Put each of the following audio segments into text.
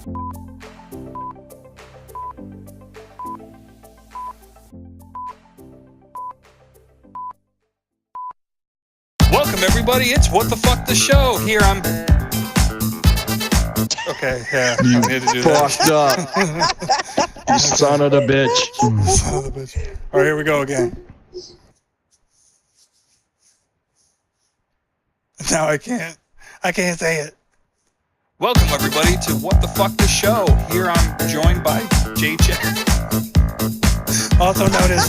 Welcome everybody, it's What the Fuck the Show. Here I'm... Okay, yeah, I need to do Fucked up. You son of a bitch. Son of a bitch. All right, here we go again. Now I can't say it. Welcome everybody to What the Fuck the Show. Here I'm joined by JJ, also known as...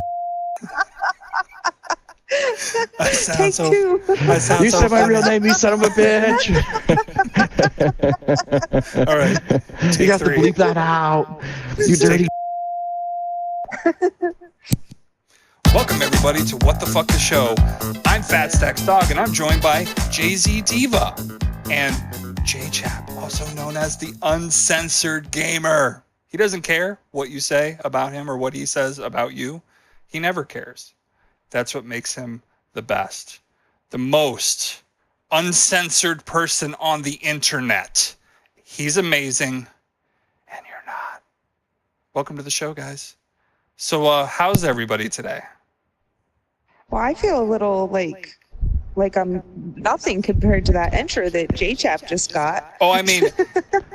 I sound so You said my real name, you son of a bitch. All right. You have to bleep that out. You dirty. Welcome everybody to What the Fuck the Show. I'm Fat Stacks Dog and I'm joined by Jay-Z Diva and J-Chap, also known as the Uncensored Gamer. He doesn't care what you say about him or what he says about you. He never cares. That's what makes him the best. The most uncensored person on the internet. He's amazing, and you're not. Welcome to the show, guys. So, how's everybody today? Well, I feel a little like I'm nothing compared to that intro that J-Chap just got. Oh, I mean,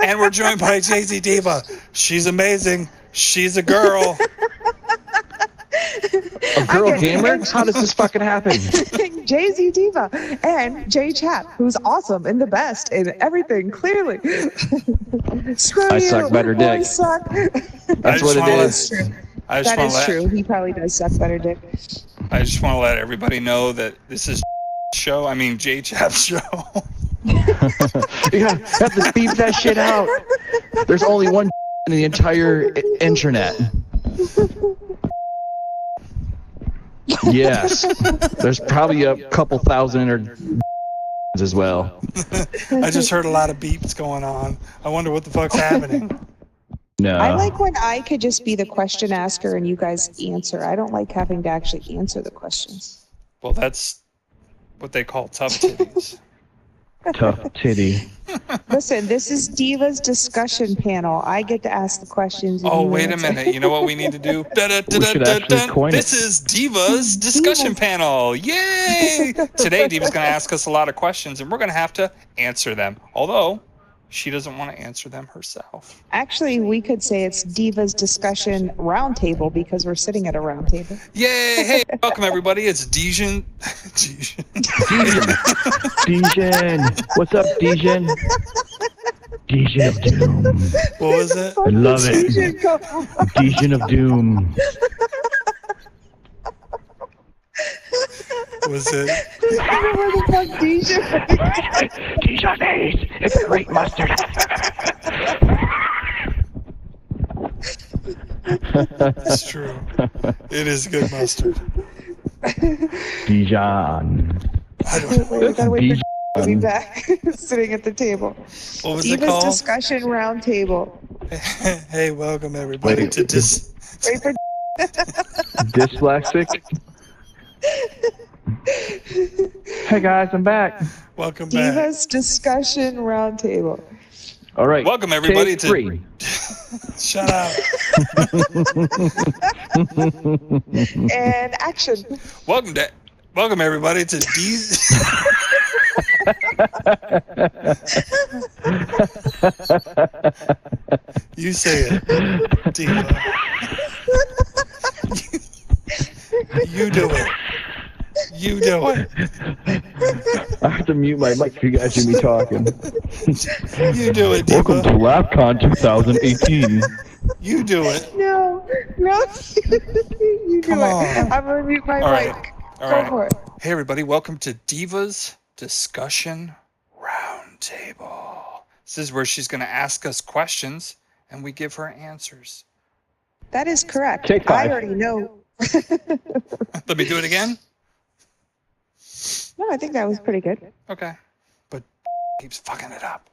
and we're joined by Jay-Z Diva. She's amazing. She's a girl. A girl gamer? How does this fucking happen? Jay-Z Diva and J-Chap, who's awesome and the best and everything, clearly. Screw I you, suck better dick. Suck. That's what it is. That is true. He probably does suck better dick. I just want to let everybody know that this is show. I mean, J-Chap's show. You have to beep that shit out. There's only one in the entire internet. Yes. There's probably a couple thousand or as well. I just heard a lot of beeps going on. I wonder what the fuck's happening. No. I like when I could just be the question asker and you guys answer. I don't like having to actually answer the questions. Well, that's what they call tough titties. Tough titty. Listen, this is Diva's discussion panel. I get to ask the questions. Oh, wait a minute. You know what we need to do? This is Diva's discussion panel. Yay! Today, Diva's going to ask us a lot of questions, and we're going to have to answer them. Although, she doesn't want to answer them herself. Actually, we could say it's Diva's discussion roundtable because we're sitting at a round table. Yay! Hey, welcome everybody. It's Dijon. Dijon. What's up, Dijon? Dijon of Doom. What was it? I love it. Dijon of Doom. Was it? Where the fuck Dijon? Dijonnaise. It's a great mustard. It's true. It is good mustard. Dijon. I don't know. We gotta wait for to be back sitting at the table. What was Diva's it called? discussion roundtable. Hey, welcome everybody to Wait for Dyslexic. Hey guys, I'm back. Welcome back. Diva's discussion roundtable. All right. Welcome everybody Take to. three. Shut up. And action. Welcome everybody to You say it, Diva. You do it. You do it. I have to mute my mic for you guys hear me talking. You do it, Diva. Welcome to LabCon 2018. You do it. No. You do Come on. it. I'm gonna mute my All mic. right. Go for it. Hey everybody, welcome to Diva's Discussion Roundtable. This is where she's going to ask us questions and we give her answers. That is correct. Take five. I already know. Let me do it again. No, I think that was pretty good. Okay. But keeps fucking it up.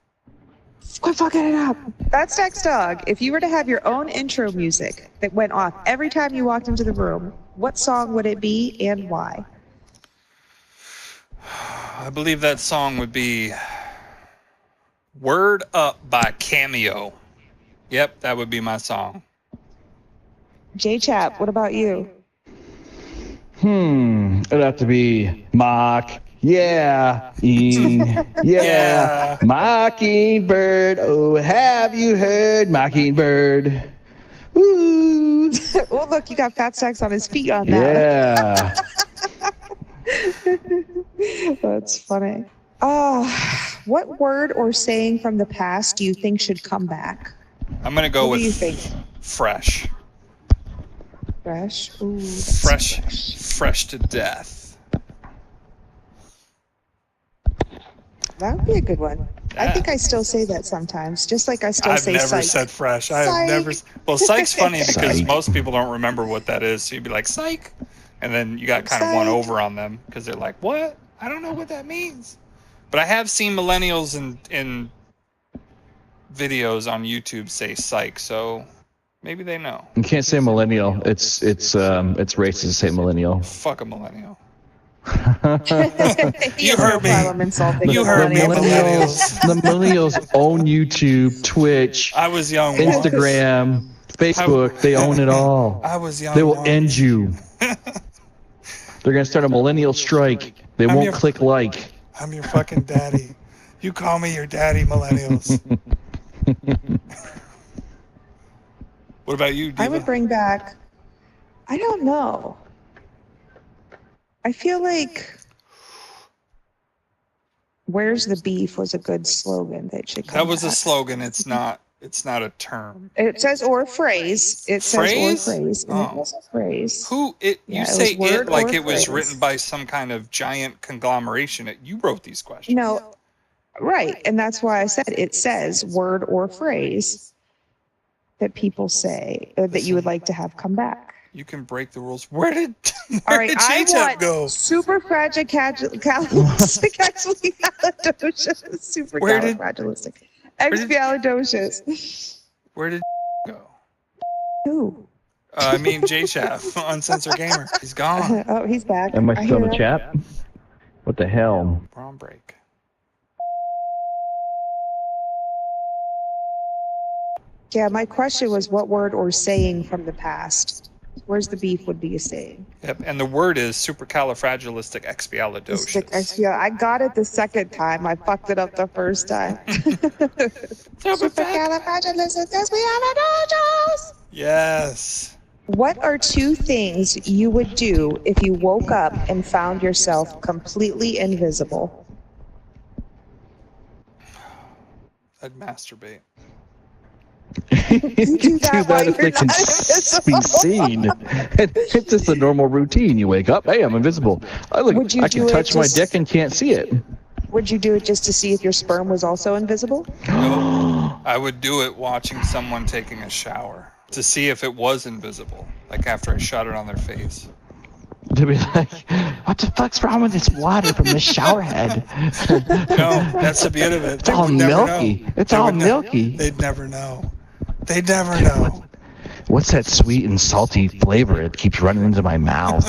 Quit fucking it up. That's Dex Dog. If you were to have your own intro music that went off every time you walked into the room, what song would it be and why? I believe that song would be Word Up by Cameo. Yep, that would be my song. J-Chap, what about you? It'd have to be mock. Yeah. Yeah. Mockingbird. Oh, have you heard Mockingbird? Woo. Oh, look, you got Fat Stacks on his feet on that. Yeah. That's funny. What word or saying from the past do you think should come back? I'm gonna go What with do you think? fresh. Fresh? Ooh, that's Fresh to death. That would be a good one. I Yeah. think I still say that sometimes, just like I still I've say never psych. said fresh. I Psych. have never. Well, psych's funny because Psych. most people don't remember what that is. So you'd be like, psych. And then you got kind of one Psych. over on them because they're like, what? I don't know what that means. But I have seen millennials in videos on YouTube say psych. So maybe they know. You can't say millennial. It's racist to say millennial. Fuck a millennial. He You has no heard me. problem insulting You the heard me, millennials. The millennials own YouTube, Twitch, I was young. Instagram, Facebook. They own it all. I was young. They will once. end you. They're gonna start a millennial strike. They I'm won't your- click like. I'm your fucking daddy. You call me your daddy, millennials. What about you, Diva? I would bring back, I don't know. I feel like "Where's the beef" was a good slogan that should come That was a back. slogan. It's not a term. It says or a phrase. It Phrase? says or phrase. And Oh. it was a phrase. Who it? Yeah, You it say was it word like or it was phrase. written by some kind of giant conglomeration. You wrote these questions. No, right. And that's why I said it says word or phrase that people say that you would like to have come back. You can break the rules. Where did All right, I J-Tap want go? super supercalifragilistic, super Where did- expialidocious. Where did go? Who? I mean, J-Chap, Uncensored Gamer. He's gone. Oh, he's back. Am I still in hear the him. chat? What the hell? We're on break. Yeah, my question was what word or saying from the past? Where's the beef would be a saying. Yep, and the word is supercalifragilisticexpialidocious. I got it the second time. I fucked it up the first time. Supercalifragilisticexpialidocious. Yes. What are two things you would do if you woke up and found yourself completely invisible? I'd masturbate. do that while if they you're can not be invisible. seen. It's just a normal routine. You wake up, hey, I'm invisible. I Would you can do it touch my just- dick and can't see it. Would you do it just to see if your sperm was also invisible? No, I would do it watching someone taking a shower to see if it was invisible, like after I shot it on their face. To be like, what the fuck's wrong with this water from the shower head? No, that's the beauty of it. It's all milky. It's all milky. They'd never know. They'd never know. What's that sweet and salty flavor? It keeps running into my mouth.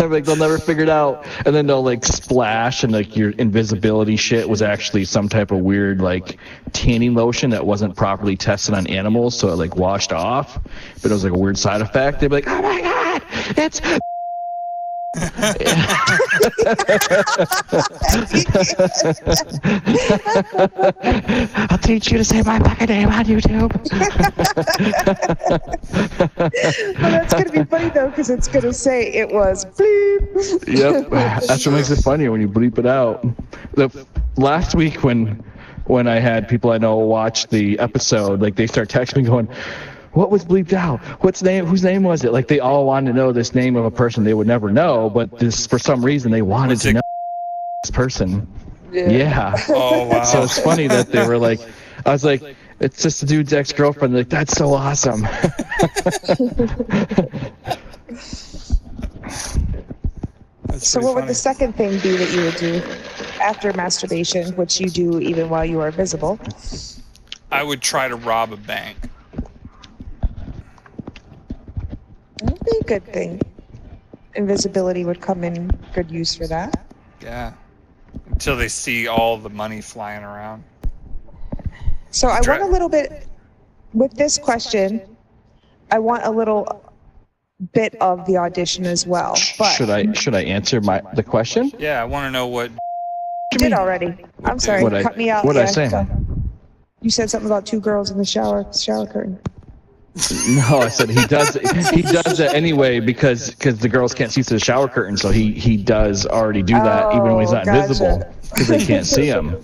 I'm like, they'll never figure it out. And then they'll like splash, and like your invisibility shit was actually some type of weird like tanning lotion that wasn't properly tested on animals, so it like washed off. But it was like a weird side effect. They'd be like, oh my god, it's I'll teach you to say my fucking name on YouTube. Well, that's going to be funny, though, because it's going to say it was bleep. Yep, that's what makes it funnier when you bleep it out. Last week when I had people I know watch the episode, like they start texting me going, what was bleeped out? Whose name was it? Like they all wanted to know this name of a person they would never know, but this for some reason they wanted to know this person. Yeah. Oh, wow. So it's funny that they were like, I was like, it's just a dude's ex-girlfriend. Like, that's so awesome. So what would the second thing be that you would do after masturbation, which you do even while you are visible? I would try to rob a bank. That would be a good thing. Invisibility would come in good use for that. Yeah. Till they see all the money flying around. So I want a little bit, with this question, I want a little bit of the audition as well. But Should I answer the question? Yeah, I want to know what. you did already. I'm sorry, cut me out. What did I say? Go. You said something about 2 girls in the shower curtain. No, I said he does that anyway because the girls can't see through the shower curtain, so he does already do that even when he's not invisible because they can't see him.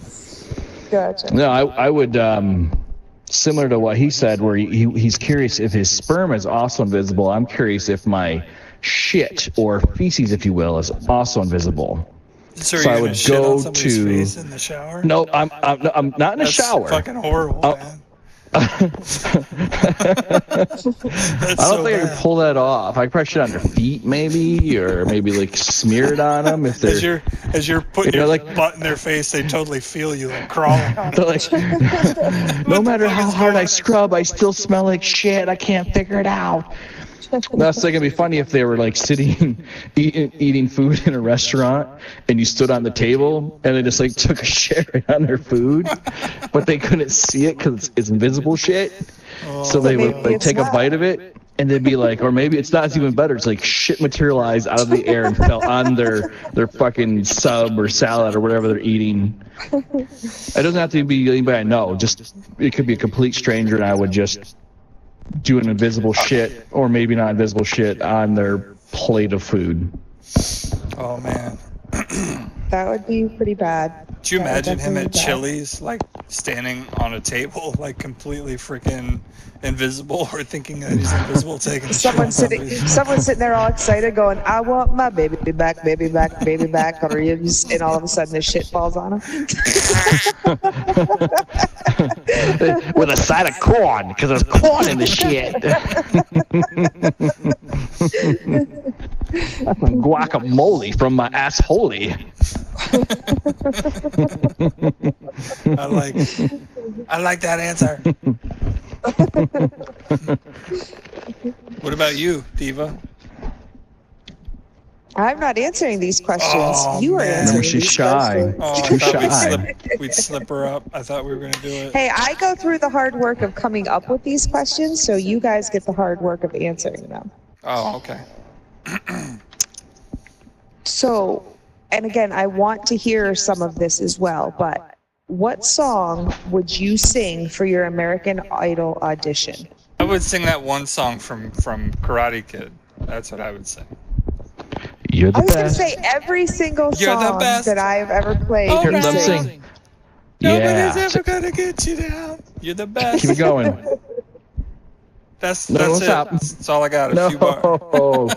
Gotcha. No, I would similar to what he said, where he's curious if his sperm is also invisible. I'm curious if my shit or feces, if you will, is also invisible. So I would go to face in the shower. No, I'm not in the shower. Fucking horrible, man. I don't think I can pull that off. I could probably shit on their feet, maybe, or maybe like smear it on them if they're. As you're putting your butt in their face, they totally feel you like crawling. They're like, no matter how hard I scrub, I still smell like shit. I can't figure it out. That's like gonna be funny if they were like sitting, eating food in a restaurant, and you stood on the table and they just like took a shit on their food, but they couldn't see it because it's invisible shit. So they would like take a bite of it, and they'd be like, or maybe it's not even better. It's like shit materialized out of the air and fell on their fucking sub or salad or whatever they're eating. It doesn't have to be anybody I know. Just it could be a complete stranger, and I would just do an invisible shit, or maybe not invisible shit, on their plate of food. Oh man, that would be pretty bad. Do you imagine him at Chili's, like standing on a table, like completely freaking invisible, or thinking that he's invisible, taking a someone sitting there all excited, going, "I want my baby back, baby back, baby back," or and all of a sudden this shit falls on him. With a side of corn, because there's corn in the shit. Guacamole from my assholey. I like that answer. What about you, Diva? I'm not answering these questions. You are answering she's these shy. questions. She's too shy. We'd slip her up. I thought we were going to do it. Hey, I go through the hard work of coming up with these questions, so you guys get the hard work of answering them. Oh, okay. So, and again, I want to hear some of this as well, but what song would you sing for your American Idol audition? I would sing that one song from Karate Kid. That's what I would sing. You're the best. I was going to say every single song that I've ever played. Oh, let them sing. Nobody's ever going to get you down. You're the best. Keep it going. That's it. That's all I got. A few bars.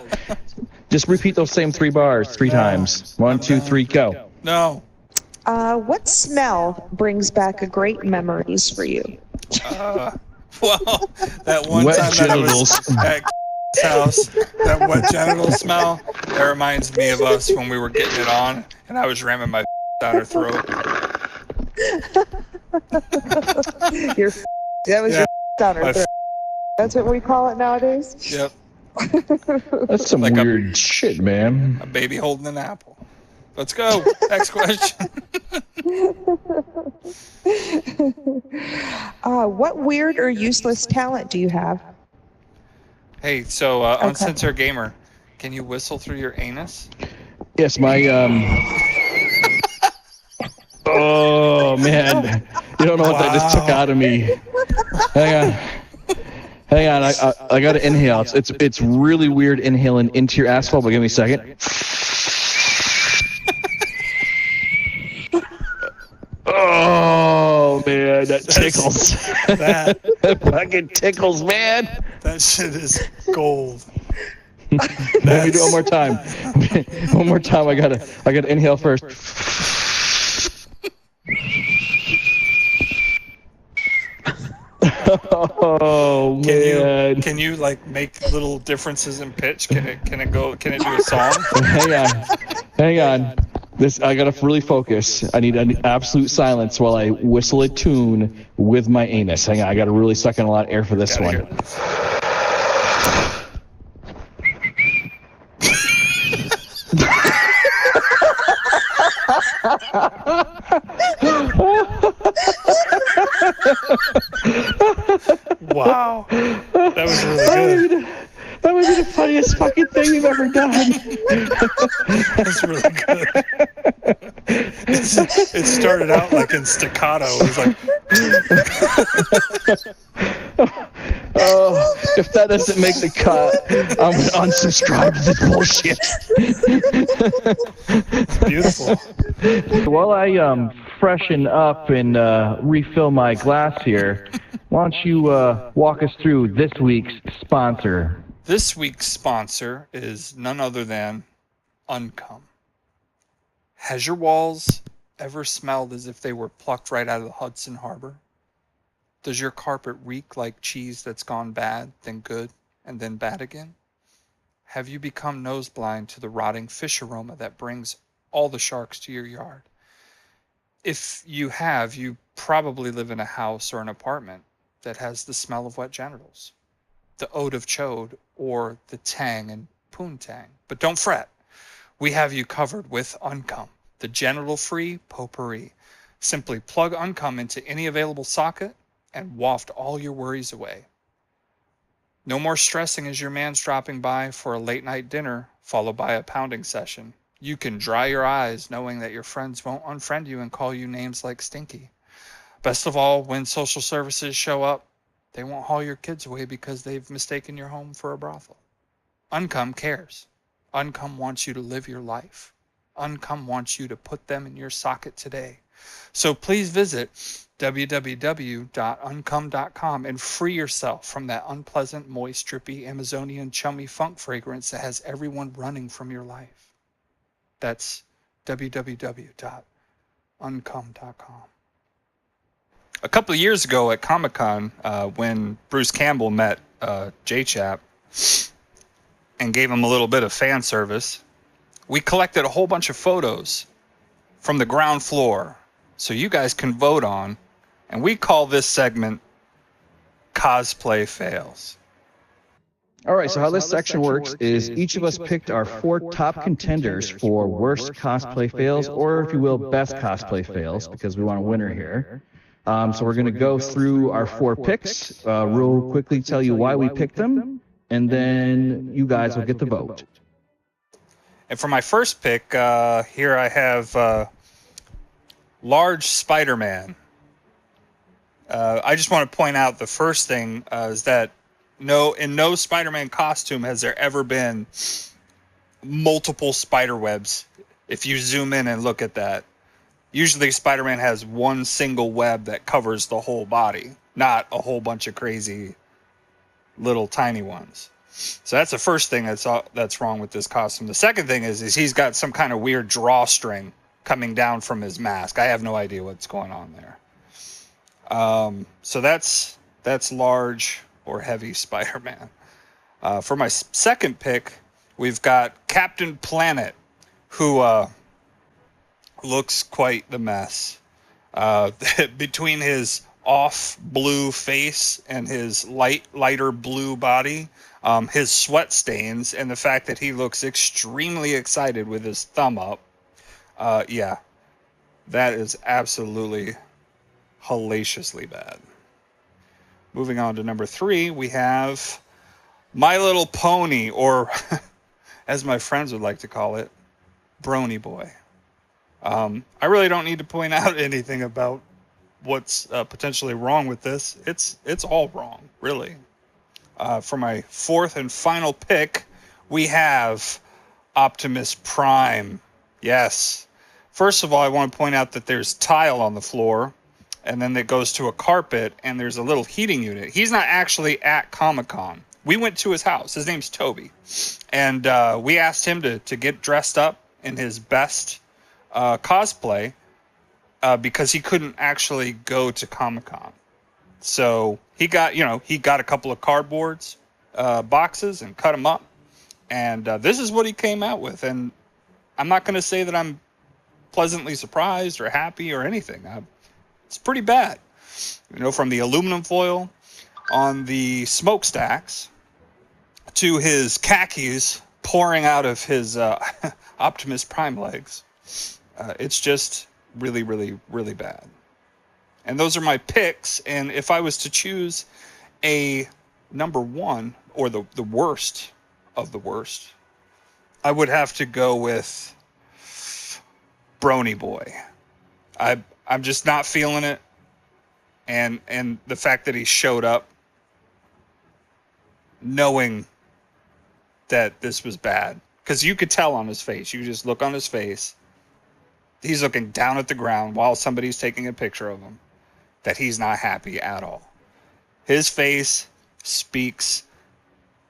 Just repeat those same 3 bars 3 times. 1, 2, 3, go. No. What smell brings back a great memories for you? Well, that one wet time genitals. that I was at house, that wet genital smell, that reminds me of us when we were getting it on, and I was ramming my down her throat. That was your down her throat. That's what we call it nowadays? Yep. That's some weird shit, man. A baby holding an apple. Let's go. Next question. What weird or useless talent do you have? Hey, so Uncensored Gamer, can you whistle through your anus? Yes, my Oh man, you don't know what that just took out of me. Hang on, I got to inhale. It's really weird inhaling into your asshole, but give me a second. Oh man, that tickles. That fucking tickles, man. That shit is gold. Let me do it one more time. One more time. I gotta inhale first. Oh man! Can you like make little differences in pitch? Can it do a song? Hang on. I gotta really focus. I need absolute silence while I whistle a tune with my anus. Hang on, I gotta really suck in a lot of air for this one. done. That's really good. It started out like in staccato. It was like, oh, if that doesn't make the cut, I'm going to unsubscribe to this bullshit. beautiful. While I freshen up and refill my glass here, why don't you walk us through this week's sponsor? This week's sponsor is none other than Uncome. Has your walls ever smelled as if they were plucked right out of the Hudson Harbor? Does your carpet reek like cheese that's gone bad, then good, and then bad again? Have you become nose blind to the rotting fish aroma that brings all the sharks to your yard? If you have, you probably live in a house or an apartment that has the smell of wet genitals, the ode of chode, or the tang and poontang. But don't fret. We have you covered with Uncome, the genital-free potpourri. Simply plug Uncome into any available socket and waft all your worries away. No more stressing as your man's dropping by for a late-night dinner followed by a pounding session. You can dry your eyes knowing that your friends won't unfriend you and call you names like Stinky. Best of all, when social services show up, they won't haul your kids away because they've mistaken your home for a brothel. Uncome cares. Uncome wants you to live your life. Uncome wants you to put them in your socket today. So please visit www.uncome.com and free yourself from that unpleasant, moist, drippy, Amazonian, chummy funk fragrance that has everyone running from your life. That's www.uncome.com. A couple of years ago at Comic-Con, when Bruce Campbell met J-Chap and gave him a little bit of fan service, we collected a whole bunch of photos from the ground floor so you guys can vote on, and we call this segment Cosplay Fails. All right, so how this section works is each of us picked our 4 top contenders for worst cosplay fails, or if you will, best cosplay fails, because we want a winner here. So we're going to go through our 4 picks, real quickly tell you why we picked them, and then you guys will get the vote. And for my first pick, here I have Large Spider-Man. I just want to point out the first thing is that in no Spider-Man costume has there ever been multiple spider webs. If you zoom in and look at that, usually Spider-Man has one single web that covers the whole body, not a whole bunch of crazy little tiny ones. So that's the first thing that's wrong with this costume. The second thing is he's got some kind of weird drawstring coming down from his mask. I have no idea what's going on there. So that's large or heavy Spider-Man. For my second pick, we've got Captain Planet, who looks quite the mess. Between his off blue face and his lighter blue body, his sweat stains, and the fact that he looks extremely excited with his thumb up. Yeah, that is absolutely hellaciously bad. Moving on to number 3, we have My Little Pony, or as my friends would like to call it, Brony Boy. I really don't need to point out anything about what's potentially wrong with this. It's all wrong, really. For my 4th and final pick, we have Optimus Prime. Yes. First of all, I want to point out that there's tile on the floor, and then it goes to a carpet, and there's a little heating unit. He's not actually at Comic-Con. We went to his house. His name's Toby. And we asked him to get dressed up in his best cosplay because he couldn't actually go to Comic-Con. So he got a couple of cardboards boxes and cut them up. And this is what he came out with. And I'm not going to say that I'm pleasantly surprised or happy or anything. It's pretty bad. From the aluminum foil on the smokestacks to his khakis pouring out of his Optimus Prime legs. It's just really, really, really bad. And those are my picks. And if I was to choose a number 1, or the worst of the worst, I would have to go with Brony Boy. I'm just not feeling it. And the fact that he showed up knowing that this was bad. Because you could tell on his face. You just look on his face. He's looking down at the ground while somebody's taking a picture of him. That he's not happy at all. His face speaks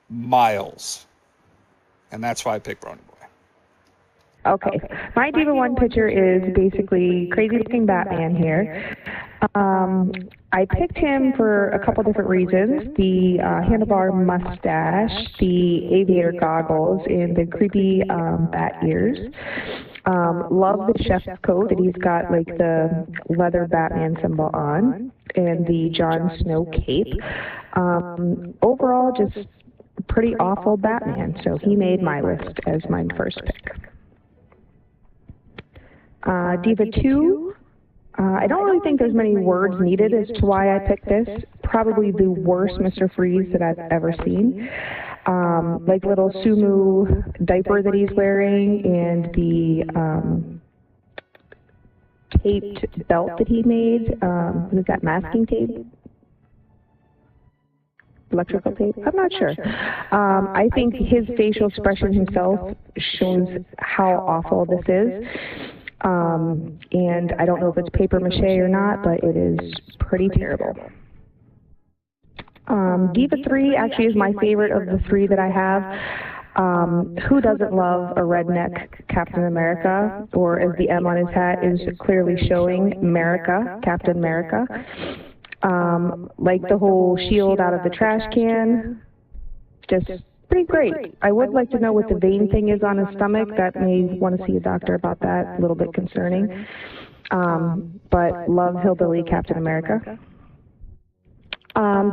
miles. And that's why I picked Brony Boy. Okay. My Diva 1 picture is basically crazy looking Batman here. I picked him for a couple different reasons. The handlebar mustache, the aviator goggles, and the creepy bat ears. Love the chef's coat that he's got like the leather Batman symbol on, and the Jon Snow cape. Overall, just pretty awful Batman, so he made my list as my first pick. Diva 2, I don't really think there's many words needed as to why I picked this. Probably the worst Mr. Freeze that I've ever seen. Like little Sumu diaper that he's wearing, and the taped belt that he made. Was that masking tape? Electrical tape? I'm not sure. I think his facial expression himself shows how awful this is. And I don't know if it's paper mache or not, but it is pretty terrible. Diva 3 actually is my favorite of the three that I have. Who doesn't love a redneck Captain America, or as the M on his hat is clearly showing, America, Captain America. Like the whole shield out of the trash can, just pretty great. I would like to know what the vein thing is on his stomach. That may want to see a doctor about that. A little bit concerning. But love Hillbilly Captain America.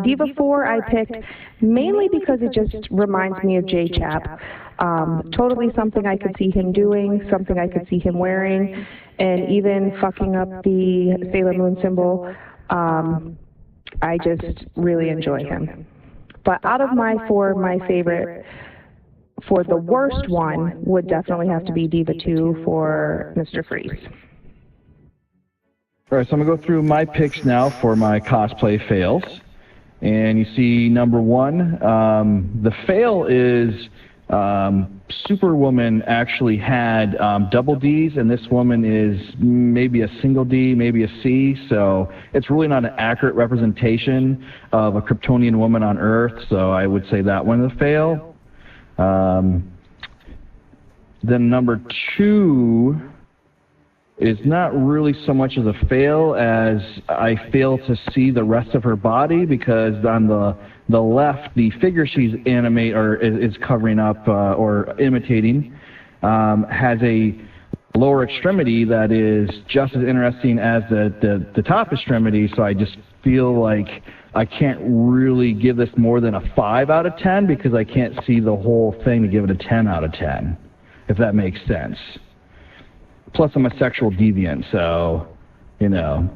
Diva 4 I picked mainly because it just reminds me of J-Chap. Totally something I could see him doing, something I could see him wearing, and even fucking up the Sailor Moon symbol. I just really enjoy him. But out of my four, my favorite for the worst one would definitely have to be Diva 2 for Mr. Freeze. All right, so I'm going to go through my picks now for my cosplay fails. And you see number 1, the fail is Superwoman actually had double Ds, and this woman is maybe a single D, maybe a C, so it's really not an accurate representation of a Kryptonian woman on Earth, so I would say that one is a fail. Then number 2 is not really so much as a fail as I fail to see the rest of her body, because on the left, the figure she's animate or is covering up or imitating has a lower extremity that is just as interesting as the top extremity, so I just feel like I can't really give this more than a 5 out of 10 because I can't see the whole thing to give it a 10 out of 10, if that makes sense. Plus, I'm a sexual deviant, so, you know.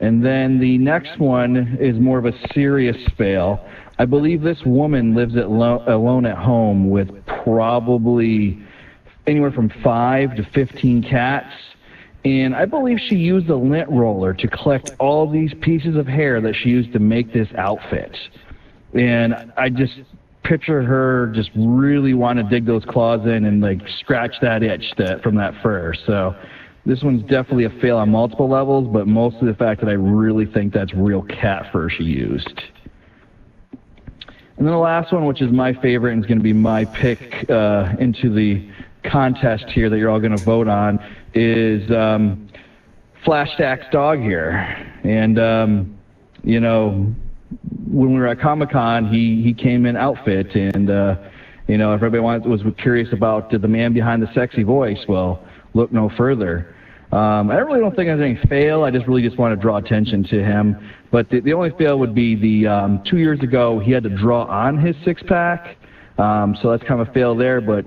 And then the next one is more of a serious fail. I believe this woman lives alone at home with probably anywhere from 5 to 15 cats. And I believe she used a lint roller to collect all these pieces of hair that she used to make this outfit. And I just picture her just really want to dig those claws in and like scratch that itch from that fur. So this one's definitely a fail on multiple levels, but mostly the fact that I really think that's real cat fur she used. And then the last one, which is my favorite and is going to be my pick into the contest here that you're all going to vote on, is Flash Stack's dog here. And, you know, when we were at Comic-Con, he came in outfit, and, you know, everybody was curious about the man behind the sexy voice. Well, look no further. I really don't think there's any fail. I just really want to draw attention to him. But the only fail would be the 2 years ago he had to draw on his six-pack. So that's kind of a fail there. But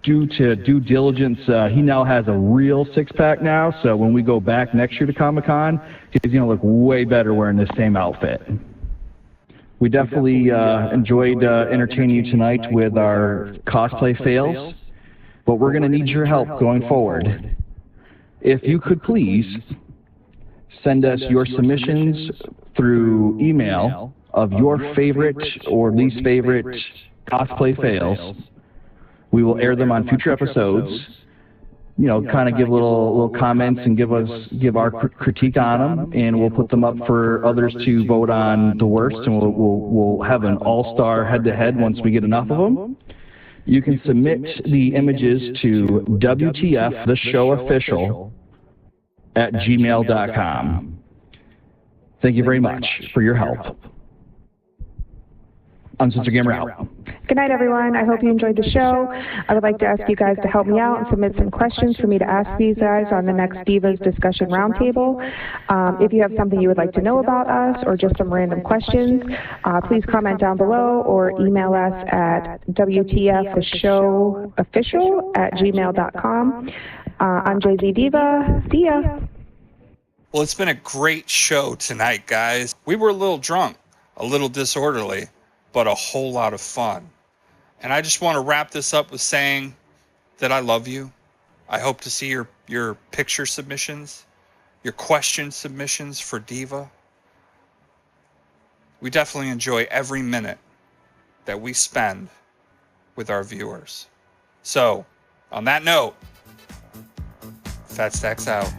due to due diligence, he now has a real six-pack now. So when we go back next year to Comic-Con, he's going to look way better wearing this same outfit. We definitely enjoyed entertaining you tonight with our cosplay fails, but we're going to need your help going forward. If you could please send us your submissions through email of your favorite or least favorite cosplay fails. We will air them on future episodes. You know, kind of give little comments and give our critique on them, and we'll put them up for others to vote on the worst, and we'll have an all-star head-to-head once we get enough of them. You can submit the images to wtftheshowofficial at gmail.com. Thank you very much for your help. Uncensored Gamer out. Good night, everyone. I hope you enjoyed the show. I would like to ask you guys to help me out and submit some questions for me to ask these guys on the next Divas discussion roundtable. If you have something you would like to know about us or just some random questions, please comment down below or email us at wtftheshowofficial at gmail.com. I'm JZ Diva. See ya. Well, it's been a great show tonight, guys. We were a little drunk, a little disorderly, but a whole lot of fun. And I just want to wrap this up with saying that I love you. I hope to see your picture submissions, your question submissions for Diva. We definitely enjoy every minute that we spend with our viewers. So, on that note, Fat Stacks out.